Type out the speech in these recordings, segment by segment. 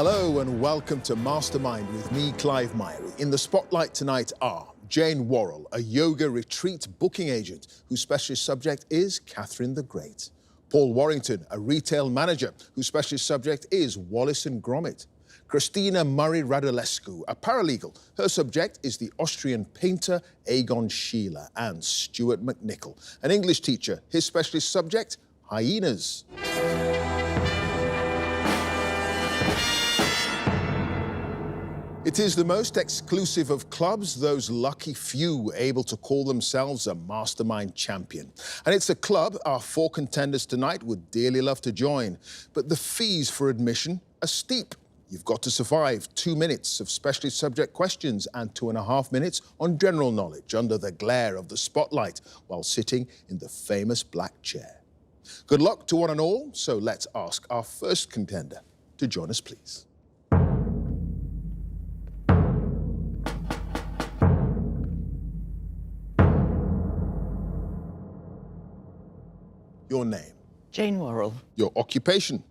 Hello and welcome to Mastermind with me, Clive Myrie. In the spotlight tonight are Jane Worrell, a yoga retreat booking agent whose specialist subject is Catherine the Great. Paul Warrington, a retail manager whose specialist subject is Wallace and Gromit. Christina Murray-Radulescu, a paralegal. Her subject is the Austrian painter Egon Schiele. And Stuart McNichol, an English teacher. His specialist subject, hyenas. It is the most exclusive of clubs, those lucky few able to call themselves a Mastermind champion. And it's a club our 4 contenders tonight would dearly love to join. But the fees for admission are steep. You've got to survive 2 minutes of specialist subject questions and 2.5 minutes on general knowledge under the glare of the spotlight while sitting in the famous black chair. Good luck to one and all, so let's ask our first contender to join us, please. Your name? Jane Worrell. Your occupation?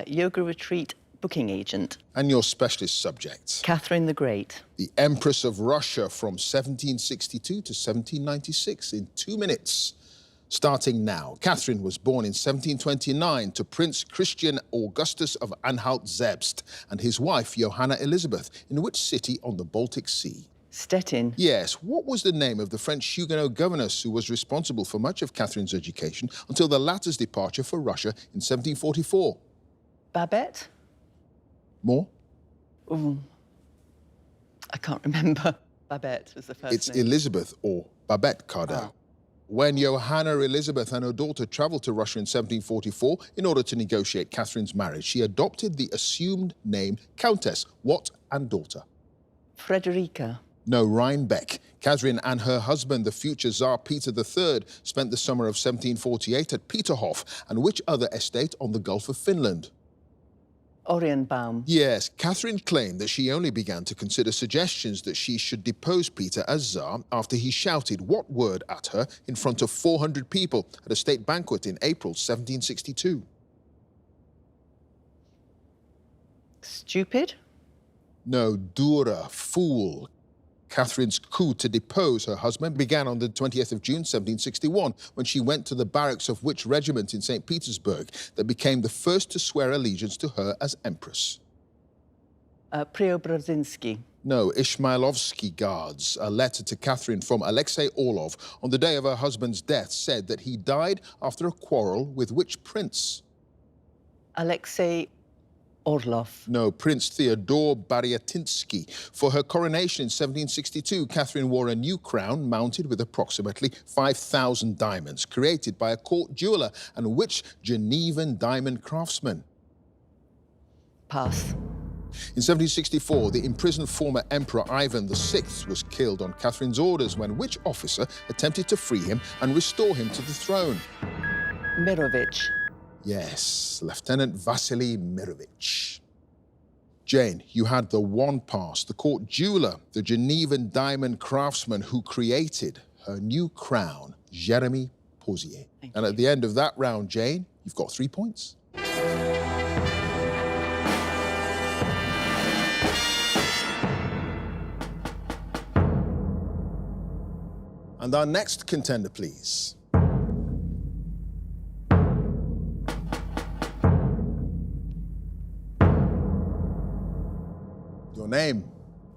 Yoga retreat booking agent. And your specialist subject? Catherine the Great. The Empress of Russia from 1762 to 1796 in 2 minutes. Starting now. Catherine was born in 1729 to Prince Christian Augustus of Anhalt-Zerbst and his wife Johanna Elizabeth in which city on the Baltic Sea? Stettin. Yes. What was the name of the French Huguenot governess who was responsible for much of Catherine's education until the latter's departure for Russia in 1744? Babette? More? I can't remember. Babette was the first It's name. Elizabeth or Babette Cardin. When Johanna Elizabeth and her daughter travelled to Russia in 1744 in order to negotiate Catherine's marriage, she adopted the assumed name Countess. What and daughter? Frederica. No, Rhinebeck. Catherine and her husband, the future Tsar Peter III, spent the summer of 1748 at Peterhof, and which other estate on the Gulf of Finland? Orienbaum. Yes, Catherine claimed that she only began to consider suggestions that she should depose Peter as Tsar after he shouted what word at her in front of 400 people at a state banquet in April 1762? Stupid? No, dura, fool. Catherine's coup to depose her husband began on the 20th of June, 1761, when she went to the barracks of which regiment in St. Petersburg that became the first to swear allegiance to her as empress? Preobrazhensky. No, Ishmailovsky Guards. A letter to Catherine from Alexei Orlov on the day of her husband's death said that he died after a quarrel with which prince? Alexei Orlov. No, Prince Theodore Baryatinsky. For her coronation in 1762, Catherine wore a new crown mounted with approximately 5,000 diamonds, created by a court jeweller and which Genevan diamond craftsman? Pass. In 1764, the imprisoned former Emperor Ivan VI was killed on Catherine's orders when which officer attempted to free him and restore him to the throne? Mirovich. Yes, Lieutenant Vasily Mirovich. Jane, you had the one pass, the court jeweller, the Genevan diamond craftsman who created her new crown, Jeremy Posier. And at the end of that round, Jane, you've got 3 points. And our next contender, please. Your name?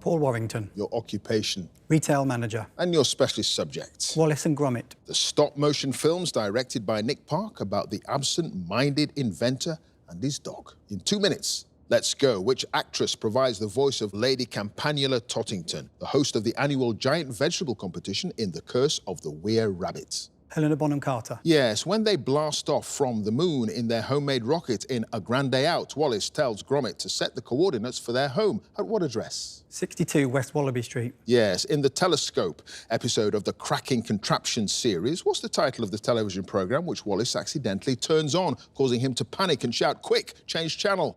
Paul Warrington. Your occupation? Retail manager. And your specialist subject? Wallace and Gromit. The stop-motion films directed by Nick Park about the absent-minded inventor and his dog. In 2 minutes, let's go. Which actress provides the voice of Lady Campanula Tottington, the host of the annual giant vegetable competition in The Curse of the Weir Rabbit? Helena Bonham Carter. Yes, when they blast off from the moon in their homemade rocket in A Grand Day Out, Wallace tells Gromit to set the coordinates for their home. At what address? 62 West Wallaby Street. Yes, in the Telescope episode of the Cracking Contraption series, what's the title of the television programme which Wallace accidentally turns on, causing him to panic and shout, "Quick, change channel"?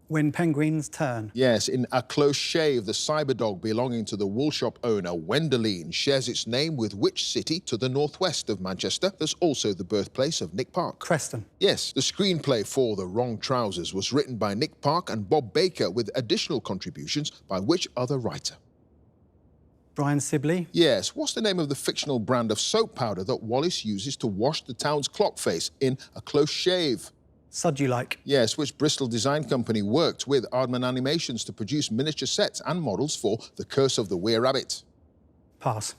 When penguins turn. Yes, in A Close Shave, the cyberdog belonging to the wool shop owner Wendoline shares its name with which city to the northwest of Manchester that's also the birthplace of Nick Park? Preston. Yes, the screenplay for The Wrong Trousers was written by Nick Park and Bob Baker with additional contributions by which other writer? Brian Sibley. Yes, what's the name of the fictional brand of soap powder that Wallace uses to wash the town's clock face in A Close Shave? Sudulike. Yes, which Bristol design company worked with Aardman Animations to produce miniature sets and models for The Curse of the Were Rabbit? Pass.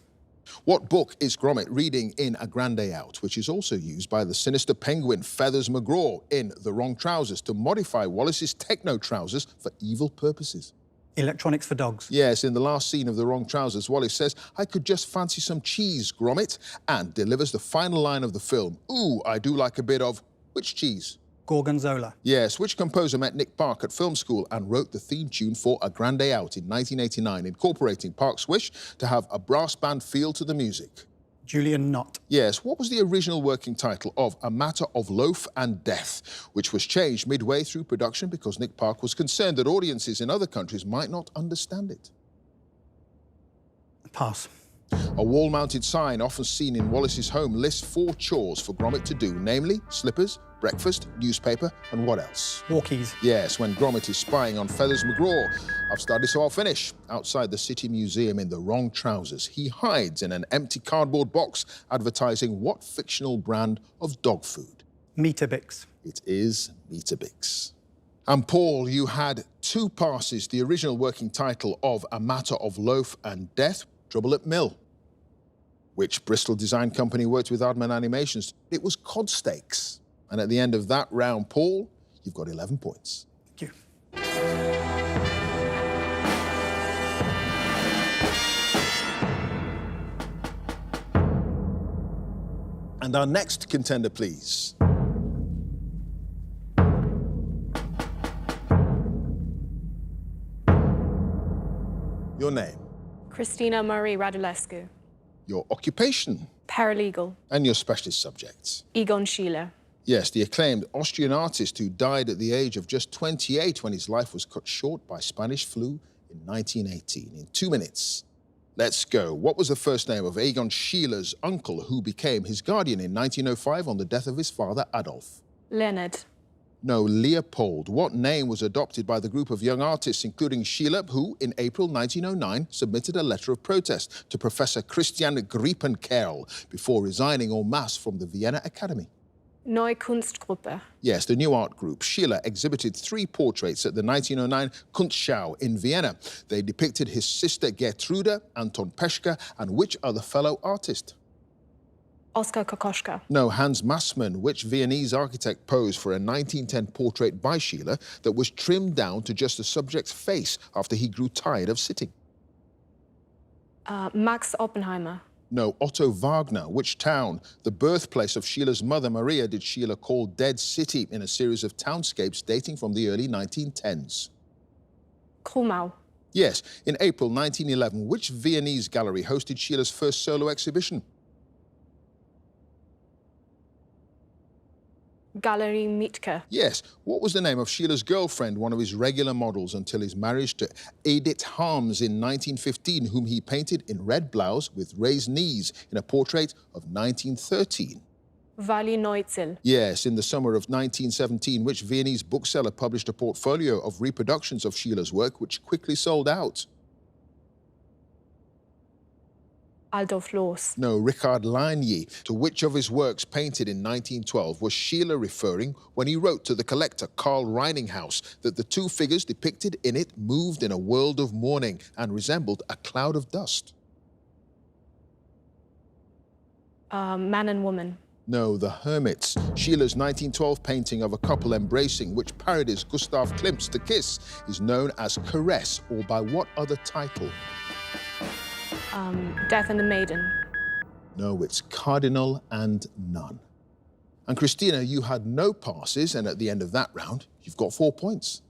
What book is Gromit reading in A Grand Day Out, which is also used by the sinister penguin Feathers McGraw in The Wrong Trousers to modify Wallace's techno trousers for evil purposes? Electronics for dogs. Yes, in the last scene of The Wrong Trousers, Wallace says, "I could just fancy some cheese, Gromit," and delivers the final line of the film, "Ooh, I do like a bit of..." Which cheese? Gorgonzola. Yes, which composer met Nick Park at film school and wrote the theme tune for A Grand Day Out in 1989, incorporating Park's wish to have a brass band feel to the music? Julian Knott. Yes, what was the original working title of A Matter of Loaf and Death, which was changed midway through production because Nick Park was concerned that audiences in other countries might not understand it? Pass. A wall-mounted sign often seen in Wallace's home lists 4 chores for Gromit to do, namely slippers, breakfast, newspaper, and what else? Walkies. Yes, when Gromit is spying on Feathers McGraw. I've started, so I'll finish. Outside the City Museum in The Wrong Trousers, he hides in an empty cardboard box advertising what fictional brand of dog food? Meterbix. It is Meterbix. And Paul, you had 2 passes, the original working title of A Matter of Loaf and Death, Trouble at Mill. Which Bristol design company worked with Aardman Animations? It was Cod Steaks. And at the end of that round, Paul, you've got 11 points. Thank you. And our next contender, please. Your name, Christina Marie Radulescu. your occupation, Paralegal. and your specialist subjects. Egon Schiele. Yes, the acclaimed Austrian artist who died at the age of just 28 when his life was cut short by Spanish flu in 1918. In 2 minutes, let's go. What was the first name of Egon Schiele's uncle who became his guardian in 1905 on the death of his father, Adolf? Leonard. No, Leopold. What name was adopted by the group of young artists, including Schiele, who, in April 1909, submitted a letter of protest to Professor Christian Griepenkerl before resigning en masse from the Vienna Academy? Neue Kunstgruppe. Yes, the new art group. Schiele exhibited 3 portraits at the 1909 Kunstschau in Vienna. They depicted his sister Gertrude, Anton Peschke, and which other fellow artist? Oskar Kokoschka. No, Hans Massmann. Which Viennese architect posed for a 1910 portrait by Schiele that was trimmed down to just the subject's face after he grew tired of sitting? Max Oppenheimer. No, Otto Wagner. Which town, the birthplace of Schiele's mother Maria, did Schiele call Dead City in a series of townscapes dating from the early 1910s? Cromwell. Yes, in April 1911, which Viennese gallery hosted Schiele's first solo exhibition? Galerie Mietke. Yes, what was the name of Schiele's girlfriend, one of his regular models until his marriage to Edith Harms in 1915, whom he painted in red blouse with raised knees in a portrait of 1913? Wally Neutzel. Yes, in the summer of 1917, which Viennese bookseller published a portfolio of reproductions of Schiele's work, which quickly sold out? Adolf Loos. No, Richard Lagny. To which of his works painted in 1912 was Schiele referring when he wrote to the collector Karl Reininghaus that the 2 figures depicted in it moved in a world of mourning and resembled a cloud of dust? Man and Woman. No, The Hermits. Schiele's 1912 painting of a couple embracing, which parodies Gustav Klimt's The Kiss, is known as Caress, or by what other title? Death and the Maiden. No, it's Cardinal and None. And Christina, you had no passes, and at the end of that round, you've got 4 points.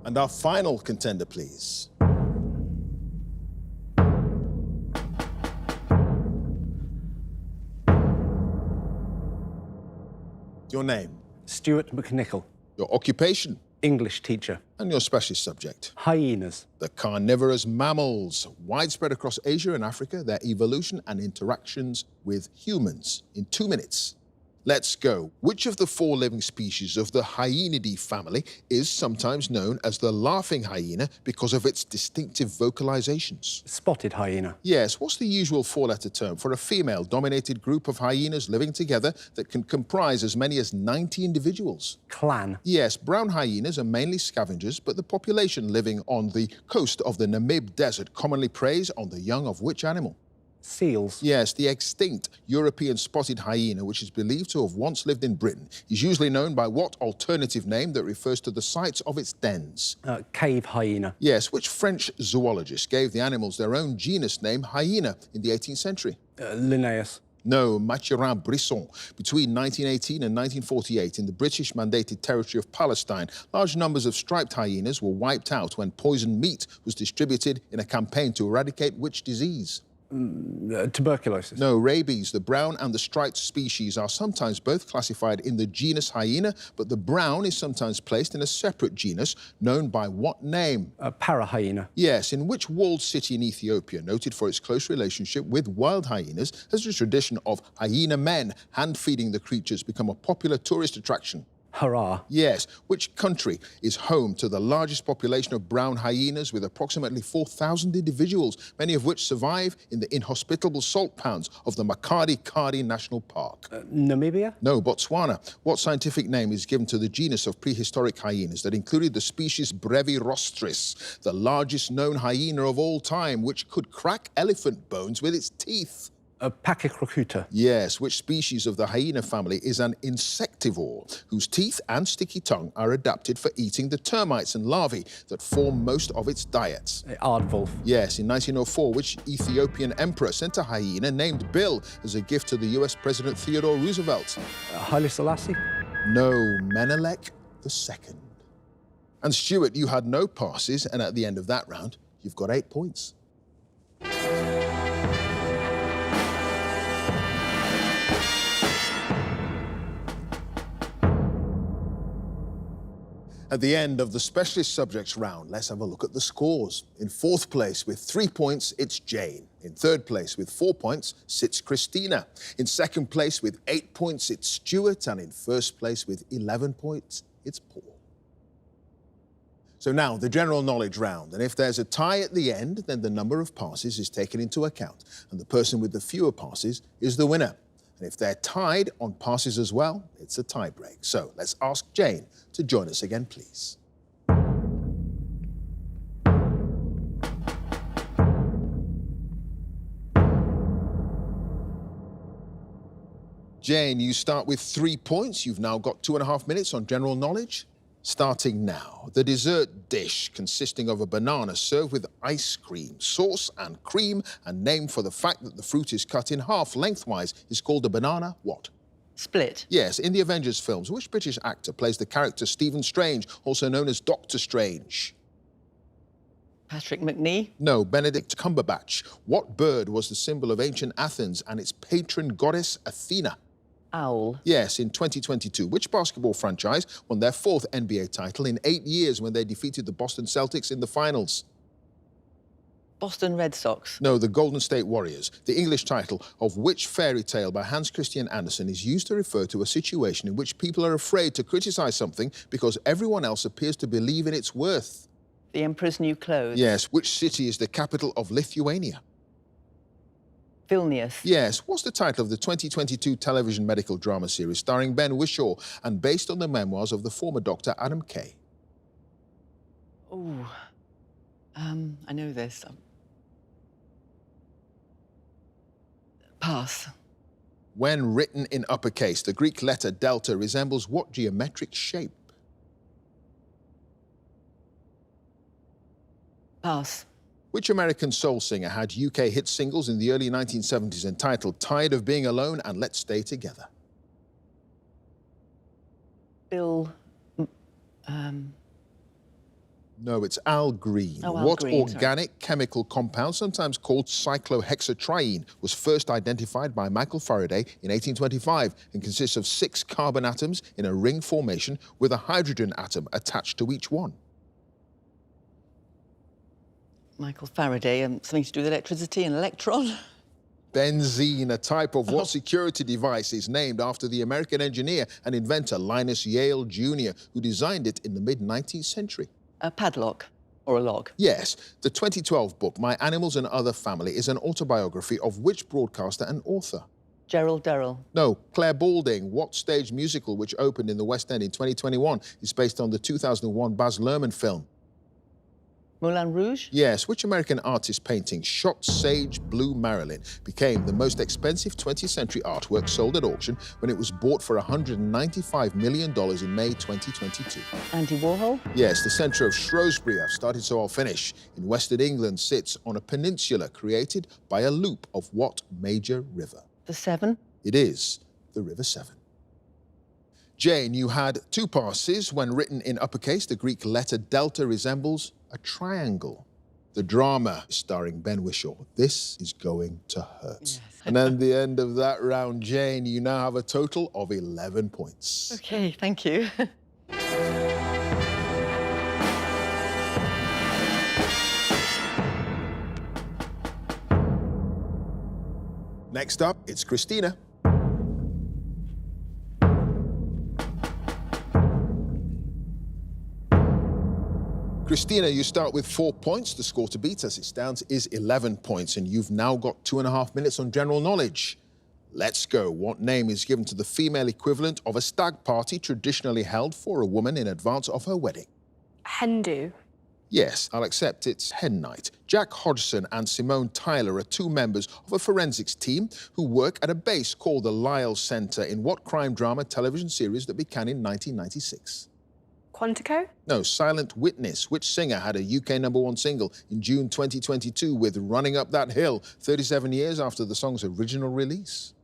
And our final contender, please. Your name, Stuart McNichol, your occupation, English teacher. and your specialist subject. Hyenas. The carnivorous mammals, widespread across Asia and Africa, their evolution and interactions with humans. In 2 minutes. Let's go. Which of the 4 living species of the Hyenidae family is sometimes known as the laughing hyena because of its distinctive vocalizations? Spotted hyena. Yes, what's the usual 4-letter term for a female-dominated group of hyenas living together that can comprise as many as 90 individuals? Clan. Yes, brown hyenas are mainly scavengers, but the population living on the coast of the Namib Desert commonly preys on the young of which animal? Seals. Yes, the extinct European spotted hyena, which is believed to have once lived in Britain, is usually known by what alternative name that refers to the sites of its dens? Cave hyena. Yes, which French zoologist gave the animals their own genus name, hyena, in the 18th century? Linnaeus. No, Mathurin Brisson. Between 1918 and 1948, in the British-mandated territory of Palestine, large numbers of striped hyenas were wiped out when poisoned meat was distributed in a campaign to eradicate which disease? Tuberculosis. No, rabies. The brown and the striped species are sometimes both classified in the genus Hyena, but the brown is sometimes placed in a separate genus known by what name? Parahyena. Yes, in which walled city in Ethiopia, noted for its close relationship with wild hyenas, has the tradition of hyena men hand-feeding the creatures become a popular tourist attraction? Hurrah. Yes. Which country is home to the largest population of brown hyenas with approximately 4,000 individuals, many of which survive in the inhospitable salt pans of the Makadi-Kadi National Park? Namibia? No, Botswana. What scientific name is given to the genus of prehistoric hyenas that included the species Brevirostris, the largest known hyena of all time, which could crack elephant bones with its teeth? Pachycrocuta. Yes, which species of the hyena family is an insectivore, whose teeth and sticky tongue are adapted for eating the termites and larvae that form most of its diet? Aardwolf. Yes, in 1904, which Ethiopian emperor sent a hyena named Bill as a gift to the US President Theodore Roosevelt? Haile Selassie. No, Menelik II. And Stuart, you had no passes, and at the end of that round, you've got 8 points. At the end of the specialist subjects round, let's have a look at the scores. In 4th place with 3 points, it's Jane. In 3rd place with 4 points sits Christina. In 2nd place with 8 points, it's Stuart. And in 1st place with 11 points, it's Paul. So now, the general knowledge round. And if there's a tie at the end, then the number of passes is taken into account. And the person with the fewer passes is the winner. And if they're tied on passes as well, it's a tie break. So let's ask Jane to join us again, please. Jane, you start with 3 points. You've now got 2.5 minutes on general knowledge. Starting now, the dessert dish consisting of a banana served with ice cream, sauce and cream, and named for the fact that the fruit is cut in half lengthwise, is called a banana what? Split. Yes, in the Avengers films, which British actor plays the character Stephen Strange, also known as Doctor Strange? Patrick Macnee. No, Benedict Cumberbatch. What bird was the symbol of ancient Athens and its patron goddess Athena? Owl. Yes, in 2022, which basketball franchise won their 4th NBA title in 8 years when they defeated the Boston Celtics in the finals? Boston Red Sox. No, the Golden State Warriors. The English title of which fairy tale by Hans Christian Andersen is used to refer to a situation in which people are afraid to criticize something because everyone else appears to believe in its worth? The Emperor's New Clothes. Yes, which city is the capital of Lithuania? Vilnius. Yes. What's the title of the 2022 television medical drama series starring Ben Whishaw and based on the memoirs of the former doctor Adam Kay? Oh, I know this. Pass. When written in uppercase, the Greek letter delta resembles what geometric shape? Pass. Which American soul singer had UK hit singles in the early 1970s entitled Tired of Being Alone and Let's Stay Together? Bill. No, it's Al Green. Oh, Al What Green, sorry. organic chemical compound, sometimes called cyclohexatriene, was first identified by Michael Faraday in 1825 and consists of 6 carbon atoms in a ring formation with a hydrogen atom attached to each one? Michael Faraday, something to do with electricity, an electron? Benzene, a type of what security device is named after the American engineer and inventor Linus Yale Jr., who designed it in the mid-19th century? A padlock or a lock? Yes, the 2012 book, My Animals and Other Family, is an autobiography of which broadcaster and author? Gerald Durrell. No, Claire Balding. What stage musical, which opened in the West End in 2021, is based on the 2001 Baz Luhrmann film? Moulin Rouge? Yes, which American artist painting, Shot Sage Blue Marilyn, became the most expensive 20th century artwork sold at auction when it was bought for $195 million in May 2022? Andy Warhol? Yes, the centre of Shrewsbury, I've started so I'll finish, in Western England sits on a peninsula created by a loop of what major river? The Severn? It is the River Severn. Jane, you had 2 passes. When written in uppercase, the Greek letter delta resembles a triangle. The drama starring Ben Whishaw. This is going to hurt. Yes. And at the end of that round, Jane, you now have a total of 11 points. OK, thank you. Next up, it's Christina. Christina, you start with 4 points. The score to beat as it stands is 11 points, and you've now got 2.5 minutes on general knowledge. Let's go. What name is given to the female equivalent of a stag party traditionally held for a woman in advance of her wedding? Hindu. Yes, I'll accept it's hen night. Jack Hodgson and Simone Tyler are 2 members of a forensics team who work at a base called the Lyle Centre in what crime drama television series that began in 1996? Quantico. No, Silent Witness. Which singer had a UK #1 single in June 2022 with Running Up That Hill, 37 years after the song's original release?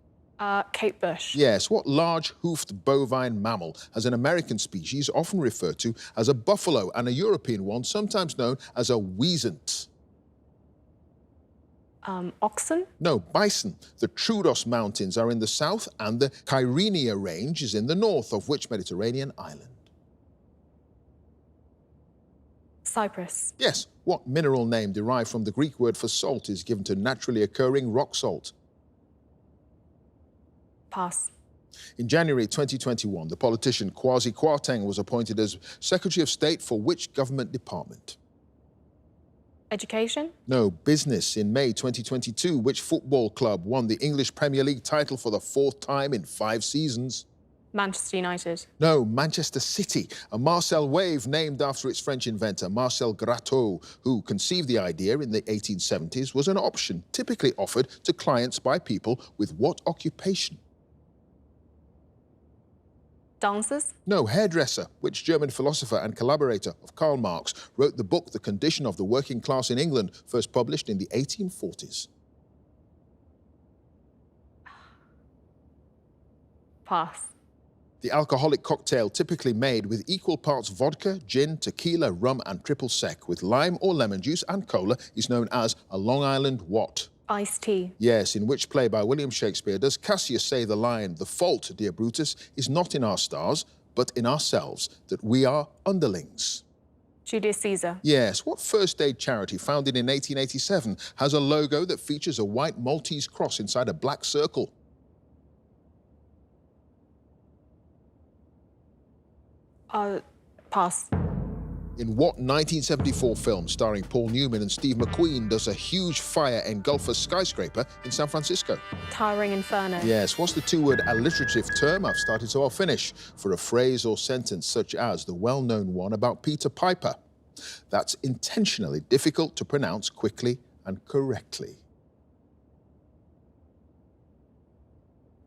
Kate Bush. Yes, what large-hoofed bovine mammal has an American species often referred to as a buffalo and a European one sometimes known as a weasant? Oxen. No, bison. The Troodos Mountains are in the south and the Kyrenia Range is in the north of which Mediterranean island? Cyprus. Yes, what mineral name derived from the Greek word for salt is given to naturally occurring rock salt? Pass. In January 2021, the politician Kwasi Kwarteng was appointed as Secretary of State for which government department? Education. No, business. In May 2022, which football club won the English Premier League title for the 4th time in 5 seasons? Manchester United. No, Manchester City. A Marcel wave named after its French inventor, Marcel Gratteau, who conceived the idea in the 1870s, was an option typically offered to clients by people with what occupation? Dancers. No, hairdresser. Which German philosopher and collaborator of Karl Marx wrote the book The Condition of the Working Class in England, first published in the 1840s? Pass. The alcoholic cocktail typically made with equal parts vodka, gin, tequila, rum and triple sec with lime or lemon juice and cola is known as a Long Island what? Iced tea. Yes, in which play by William Shakespeare does Cassius say the line, "The fault, dear Brutus, is not in our stars, but in ourselves, that we are underlings"? Julius Caesar. Yes, what first aid charity founded in 1887 has a logo that features a white Maltese cross inside a black circle? Pass. In what 1974 film starring Paul Newman and Steve McQueen does a huge fire engulf a skyscraper in San Francisco? Towering Inferno. Yes, what's the 2-word alliterative term, I've started so I'll finish, for a phrase or sentence such as the well-known one about Peter Piper? That's intentionally difficult to pronounce quickly and correctly.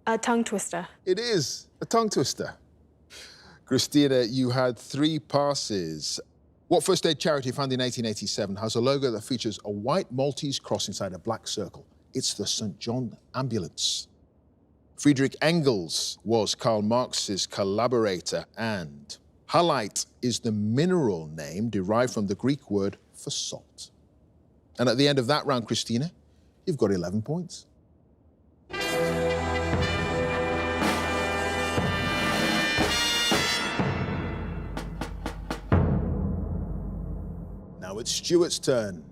A tongue twister. It is a tongue twister. Christina, you had 3 passes. What first aid charity founded in 1887 has a logo that features a white Maltese cross inside a black circle? It's the St. John Ambulance. Friedrich Engels was Karl Marx's collaborator and Halite is the mineral name derived from the Greek word for salt. And at the end of that round, Christina, you've got 11 points. Now it's Stuart's turn.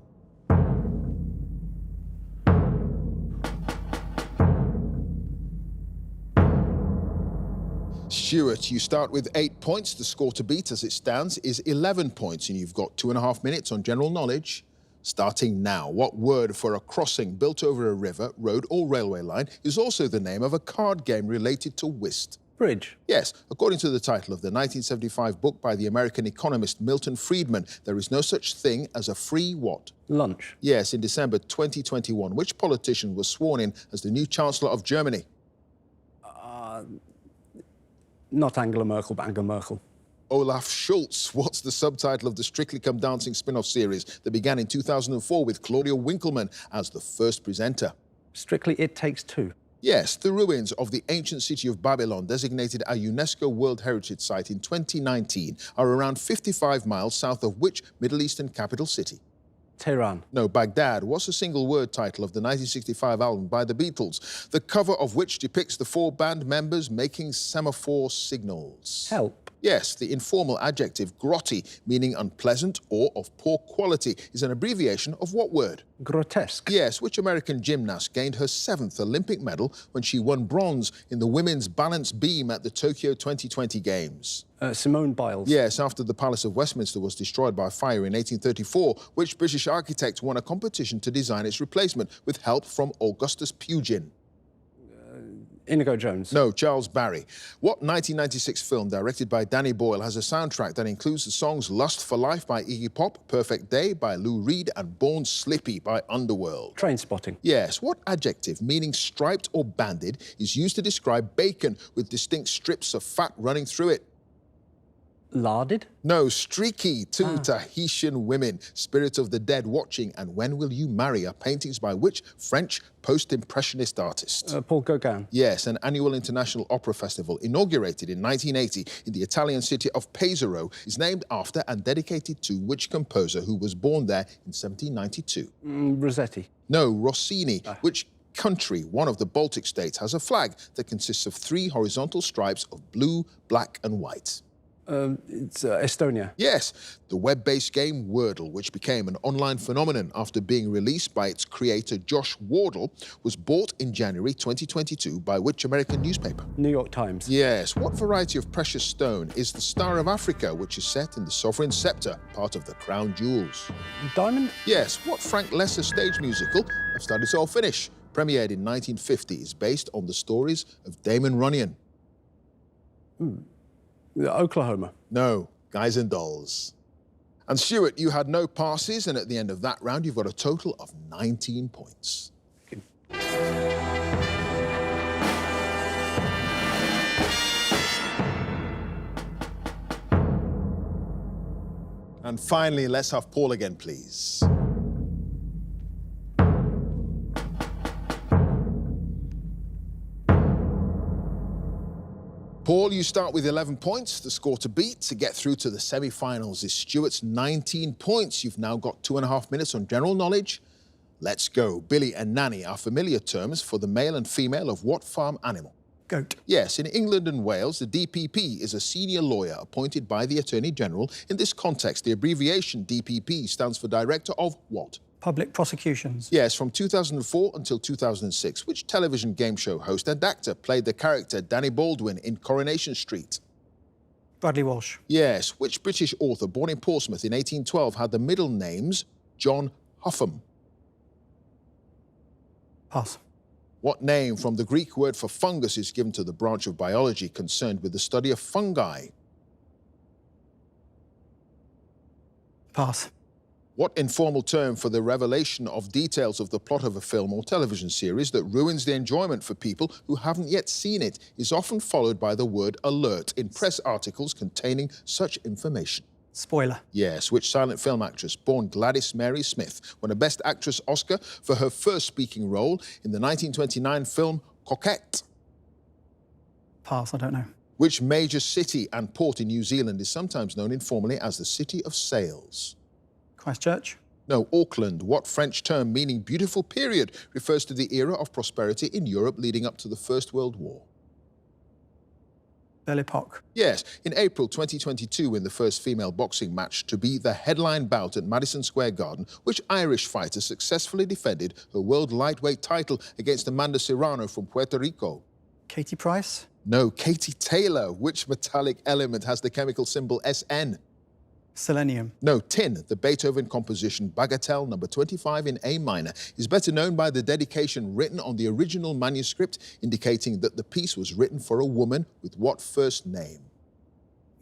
Stuart, you start with 8 points. The score to beat as it stands is 11 points, and you've got 2.5 minutes on general knowledge. Starting now, what word for a crossing built over a river, road or railway line is also the name of a card game related to whist? Bridge. Yes, according to the title of the 1975 book by the American economist Milton Friedman, there is no such thing as a free what? Lunch. Yes, in December 2021, which politician was sworn in as the new Chancellor of Germany? Not Angela Merkel, but Angela Merkel. Olaf Schultz. What's the subtitle of the Strictly Come Dancing spin-off series that began in 2004 with Claudia Winkleman as the first presenter? Strictly It Takes Two. Yes, the ruins of the ancient city of Babylon, designated a UNESCO World Heritage Site in 2019, are around 55 miles south of which Middle Eastern capital city? Tehran. No, Baghdad. What's the single-word title of the 1965 album by the Beatles, the cover of which depicts the 4 band members making semaphore signals? Help. Yes, the informal adjective grotty, meaning unpleasant or of poor quality, is an abbreviation of what word? Grotesque. Yes, which American gymnast gained her 7th Olympic medal when she won bronze in the women's balance beam at the Tokyo 2020 Games? Simone Biles. Yes, after the Palace of Westminster was destroyed by fire in 1834, which British architect won a competition to design its replacement with help from Augustus Pugin? Inigo Jones. No, Charles Barry. What 1996 film directed by Danny Boyle has a soundtrack that includes the songs Lust for Life by Iggy Pop, Perfect Day by Lou Reed and Born Slippy by Underworld? Trainspotting. Yes, what adjective meaning striped or banded is used to describe bacon with distinct strips of fat running through it? Larded. No, streaky. 2 Tahitian women, Spirit of the Dead Watching, and When Will You Marry are paintings by which French post-impressionist artist? Paul Gauguin. Yes, an annual international opera festival inaugurated in 1980 in the Italian city of Pesaro is named after and dedicated to which composer who was born there in 1792? Rossetti. No, Rossini. Which country, one of the Baltic states, has a flag that consists of 3 horizontal stripes of blue, black and white? It's Estonia. Yes, the web-based game Wordle, which became an online phenomenon after being released by its creator Josh Wardle, was bought in January 2022 by which American newspaper? New York Times. Yes, what variety of precious stone is the Star of Africa, which is set in the sovereign scepter, part of the crown jewels? Diamond. Yes, what Frank Lesser stage musical, I've started so I'll finish, premiered in 1950, is based on the stories of Damon Runyon? Oklahoma. No, Guys and Dolls. And Stuart, you had no passes, and at the end of that round, you've got a total of 19 points. And finally, let's have Paul again, please. Paul, you start with 11 points. The score to beat to get through to the semi-finals is Stuart's 19 points. You've now got 2.5 minutes on general knowledge. Let's go. Billy and Nanny are familiar terms for the male and female of what farm animal? Goat. Yes, in England and Wales, the DPP is a senior lawyer appointed by the Attorney General. In this context, the abbreviation DPP stands for Director of what? Public prosecutions. Yes, from 2004 until 2006. Which television game show host and actor played the character Danny Baldwin in Coronation Street? Bradley Walsh. Yes, which British author born in Portsmouth in 1812 had the middle names John Hoffam? Pass. What name from the Greek word for fungus is given to the branch of biology concerned with the study of fungi? Pass. What informal term for the revelation of details of the plot of a film or television series that ruins the enjoyment for people who haven't yet seen it is often followed by the word alert in press articles containing such information? Spoiler. Yes, which silent film actress born Gladys Mary Smith won a Best Actress Oscar for her first speaking role in the 1929 film Coquette? Pass, I don't know. Which major city and port in New Zealand is sometimes known informally as the City of Sails? Christchurch. No, Auckland. What French term meaning beautiful period refers to the era of prosperity in Europe leading up to the First World War? Belle Epoque. Yes, in April 2022, in the first female boxing match to be the headline bout at Madison Square Garden, which Irish fighter successfully defended her world lightweight title against Amanda Serrano from Puerto Rico? Katie Price. No, Katie Taylor. Which metallic element has the chemical symbol SN? Selenium. No, tin. The Beethoven composition Bagatelle No. 25 in A minor is better known by the dedication written on the original manuscript indicating that the piece was written for a woman with what first name?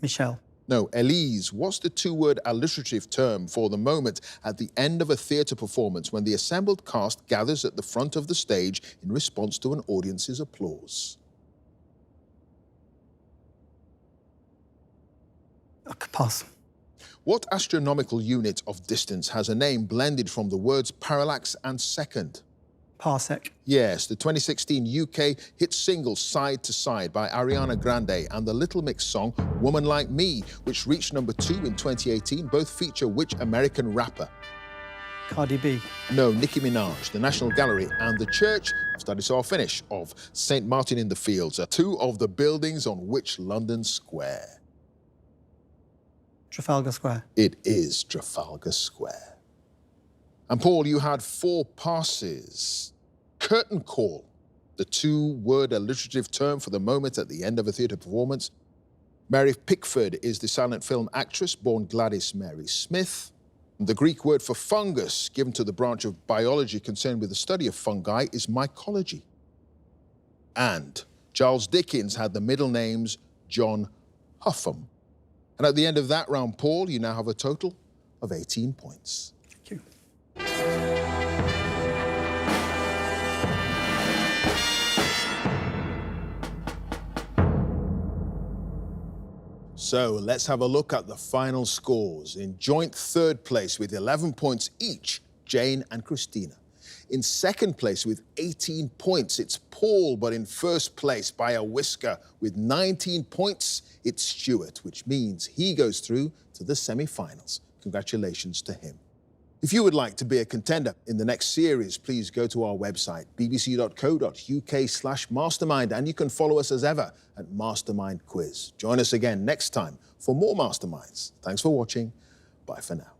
Michelle. No, Elise. What's the two-word alliterative term for the moment at the end of a theatre performance when the assembled cast gathers at the front of the stage in response to an audience's applause? Pass. What astronomical unit of distance has a name blended from the words parallax and second? Parsec. Yes, the 2016 UK hit single Side to Side by Ariana Grande and the Little Mix song Woman Like Me, which reached number 2 in 2018, both feature which American rapper? Cardi B. No, Nicki Minaj. The National Gallery and the Church of Study Saw Finish of St. Martin in the Fields are two of the buildings on which London Square? Trafalgar Square. It is Trafalgar Square. And Paul, you had 4 passes. Curtain call, the two-word alliterative term for the moment at the end of a theatre performance. Mary Pickford is the silent film actress born Gladys Mary Smith. The Greek word for fungus, given to the branch of biology concerned with the study of fungi, is mycology. And Charles Dickens had the middle names John Huffam. And at the end of that round, Paul, you now have a total of 18 points. Thank you. So let's have a look at the final scores. In joint third place with 11 points each, Jane and Christina. In second place with 18 points, it's Paul, but in first place by a whisker with 19 points, it's Stuart, which means he goes through to the semi-finals. Congratulations to him. If you would like to be a contender in the next series, please go to our website, bbc.co.uk/mastermind, and you can follow us as ever at Mastermind Quiz. Join us again next time for more Masterminds. Thanks for watching. Bye for now.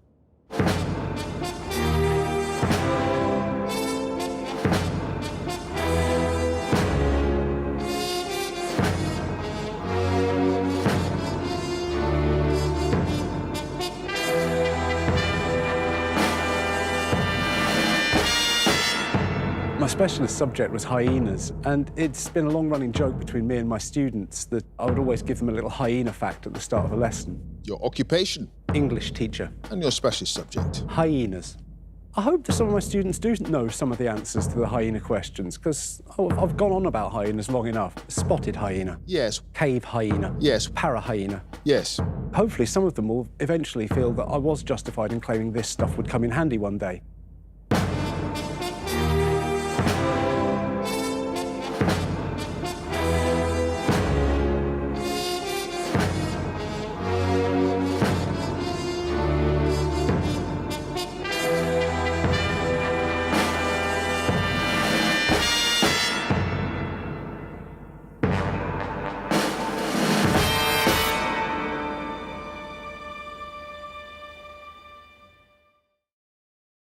My specialist subject was hyenas, and it's been a long-running joke between me and my students that I would always give them a little hyena fact at the start of a lesson. Your occupation English teacher. and your specialist subject. Hyenas. I hope that some of my students do know some of the answers to the hyena questions, because I've gone on about hyenas long enough. Spotted hyena. Yes, Cave hyena. yes, Para hyena. yes. Hopefully some of them will eventually feel that I was justified in claiming this stuff would come in handy one day.